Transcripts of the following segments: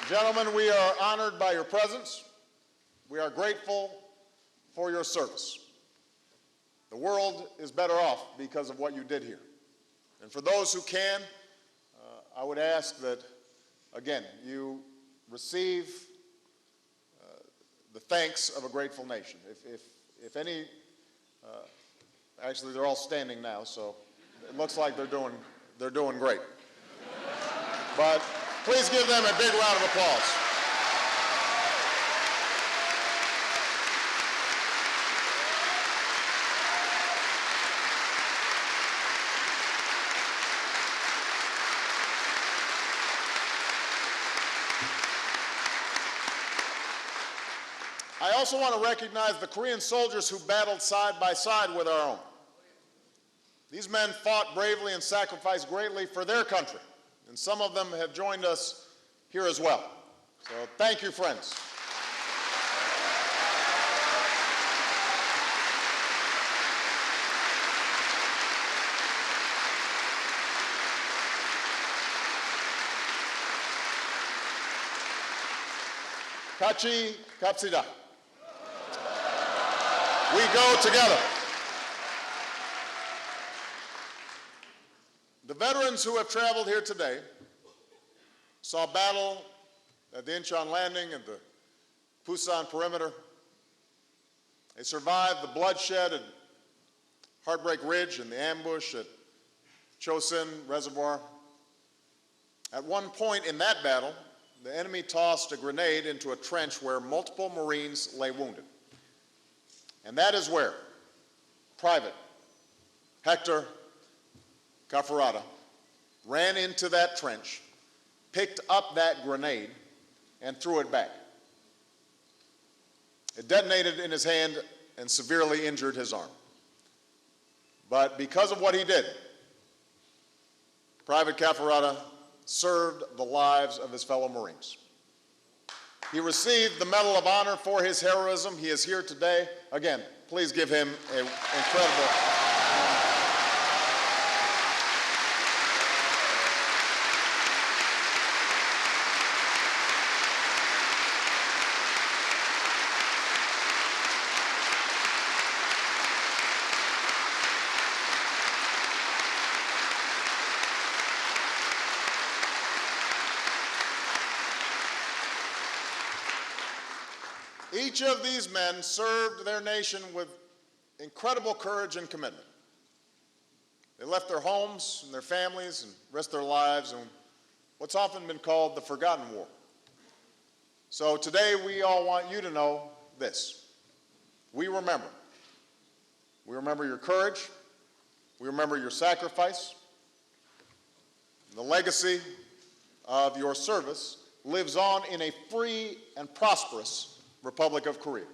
Gentlemen, we are honored by your presence. We are grateful for your service. The world is better off because of what you did here. And for those who can, I would ask that, again, you receive the thanks of a grateful nation. If any, actually they're all standing now, so it looks like they're doing great. But please give them a big round of applause. I also want to recognize the Korean soldiers who battled side by side with our own. These men fought bravely and sacrificed greatly for their country, and some of them have joined us here as well. So thank you, friends. Kachi kapsida. We go together. The veterans who have traveled here today saw battle at the Incheon Landing and the Busan perimeter. They survived the bloodshed at Heartbreak Ridge and the ambush at Chosin Reservoir. At one point in that battle, the enemy tossed a grenade into a trench where multiple Marines lay wounded. And that is where Private Hector Cafarata ran into that trench, picked up that grenade, and threw it back. It detonated in his hand and severely injured his arm. But because of what he did, Private Cafarata served the lives of his fellow Marines. He received the Medal of Honor for his heroism. He is here today. Again, please give him an incredible. Each of these men served their nation with incredible courage and commitment. They left their homes and their families and risked their lives in what's often been called the forgotten war. So today we all want you to know this. We remember. We remember your courage. We remember your sacrifice. The legacy of your service lives on in a free and prosperous Republic of Korea.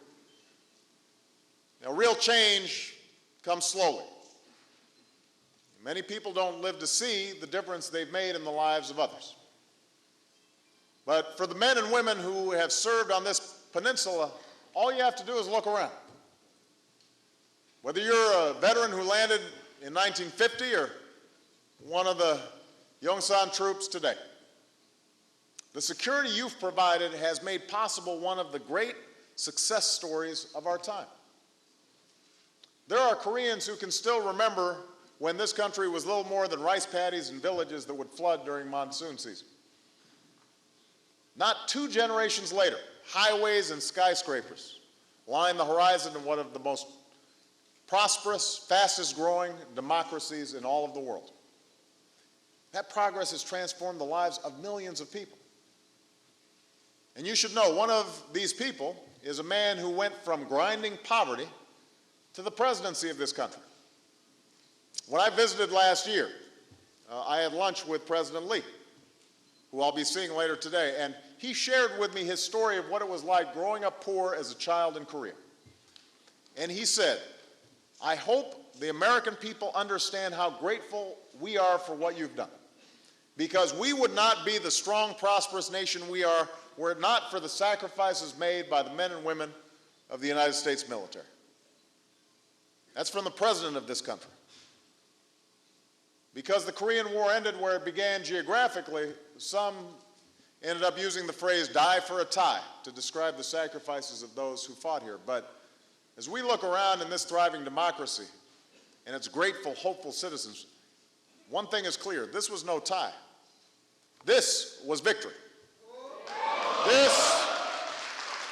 Now, real change comes slowly. Many people don't live to see the difference they've made in the lives of others. But for the men and women who have served on this peninsula, all you have to do is look around. Whether you're a veteran who landed in 1950 or one of the Yongsan troops today, the security you've provided has made possible one of the great success stories of our time. There are Koreans who can still remember when this country was little more than rice paddies and villages that would flood during monsoon season. Not 2 generations later, highways and skyscrapers line the horizon of one of the most prosperous, fastest growing democracies in all of the world. That progress has transformed the lives of millions of people. And you should know, one of these people is a man who went from grinding poverty to the presidency of this country. When I visited last year, I had lunch with President Lee, who I'll be seeing later today, and he shared with me his story of what it was like growing up poor as a child in Korea. And he said, "I hope the American people understand how grateful we are for what you've done, because we would not be the strong, prosperous nation we are were it not for the sacrifices made by the men and women of the United States military." That's from the president of this country. Because the Korean War ended where it began geographically, some ended up using the phrase "die for a tie" to describe the sacrifices of those who fought here. But as we look around in this thriving democracy and its grateful, hopeful citizens, one thing is clear: this was no tie. This was victory.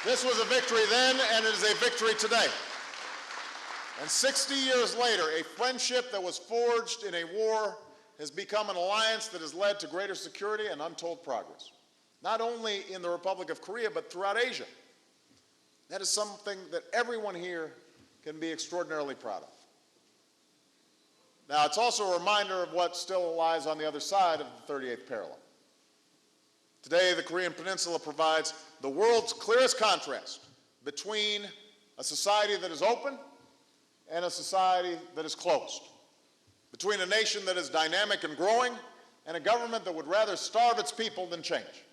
This was a victory then, and it is a victory today. And 60 years later, a friendship that was forged in a war has become an alliance that has led to greater security and untold progress, not only in the Republic of Korea, but throughout Asia. That is something that everyone here can be extraordinarily proud of. Now, it's also a reminder of what still lies on the other side of the 38th parallel. Today, the Korean Peninsula provides the world's clearest contrast between a society that is open and a society that is closed, between a nation that is dynamic and growing and a government that would rather starve its people than change.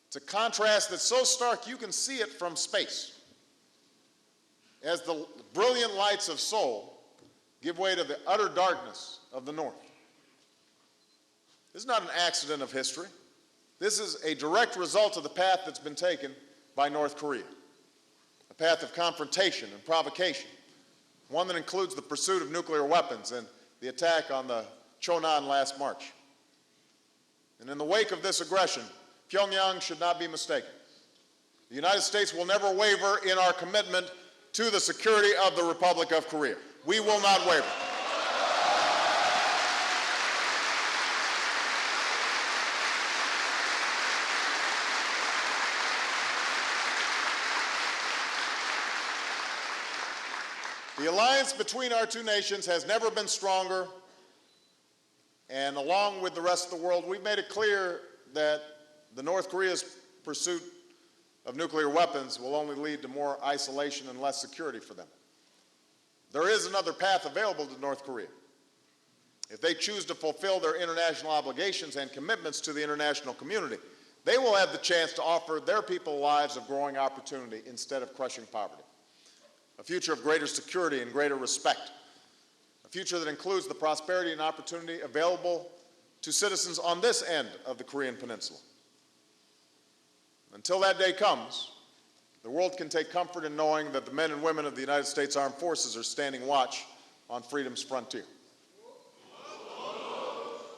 It's a contrast that's so stark you can see it from space, as the brilliant lights of Seoul give way to the utter darkness of the north. This is not an accident of history. This is a direct result of the path that's been taken by North Korea, a path of confrontation and provocation, one that includes the pursuit of nuclear weapons and the attack on the Chonan last March. And in the wake of this aggression, Pyongyang should not be mistaken. The United States will never waver in our commitment to the security of the Republic of Korea. We will not waver. The alliance between our two nations has never been stronger, and along with the rest of the world, we've made it clear that the North Korea's pursuit of nuclear weapons will only lead to more isolation and less security for them. There is another path available to North Korea. If they choose to fulfill their international obligations and commitments to the international community, they will have the chance to offer their people lives of growing opportunity instead of crushing poverty. A future of greater security and greater respect. A future that includes the prosperity and opportunity available to citizens on this end of the Korean Peninsula. Until that day comes, the world can take comfort in knowing that the men and women of the United States Armed Forces are standing watch on freedom's frontier.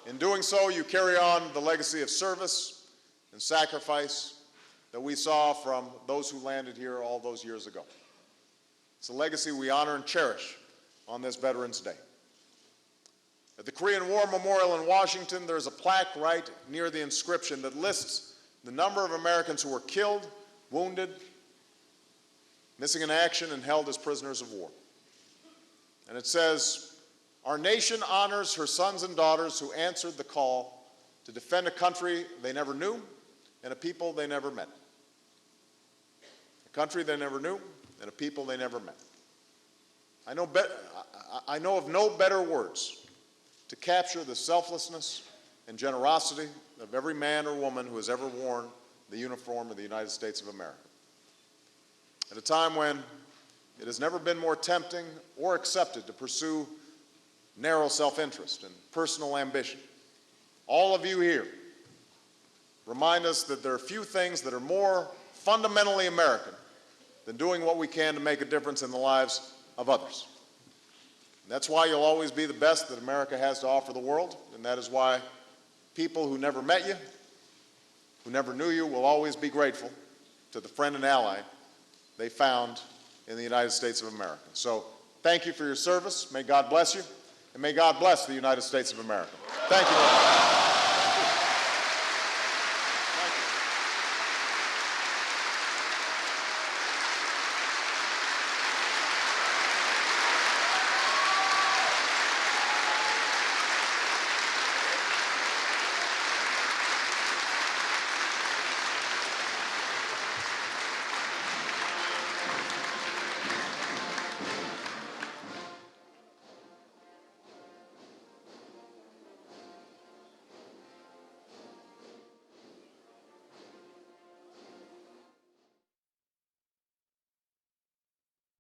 In doing so, you carry on the legacy of service and sacrifice that we saw from those who landed here all those years ago. It's a legacy we honor and cherish on this Veterans Day. At the Korean War Memorial in Washington, there's a plaque right near the inscription that lists the number of Americans who were killed, wounded, missing in action, and held as prisoners of war. And it says, "Our nation honors her sons and daughters who answered the call to defend a country they never knew and a people they never met." A country they never knew and a people they never met. I know of no better words to capture the selflessness and generosity of every man or woman who has ever worn the uniform of the United States of America. At a time when it has never been more tempting or accepted to pursue narrow self-interest and personal ambition, all of you here remind us that there are few things that are more fundamentally American than doing what we can to make a difference in the lives of others. And that's why you'll always be the best that America has to offer the world, and that is why people who never met you, who never knew you, will always be grateful to the friend and ally they found in the United States of America. So thank you for your service. May God bless you, and may God bless the United States of America. Thank you very much.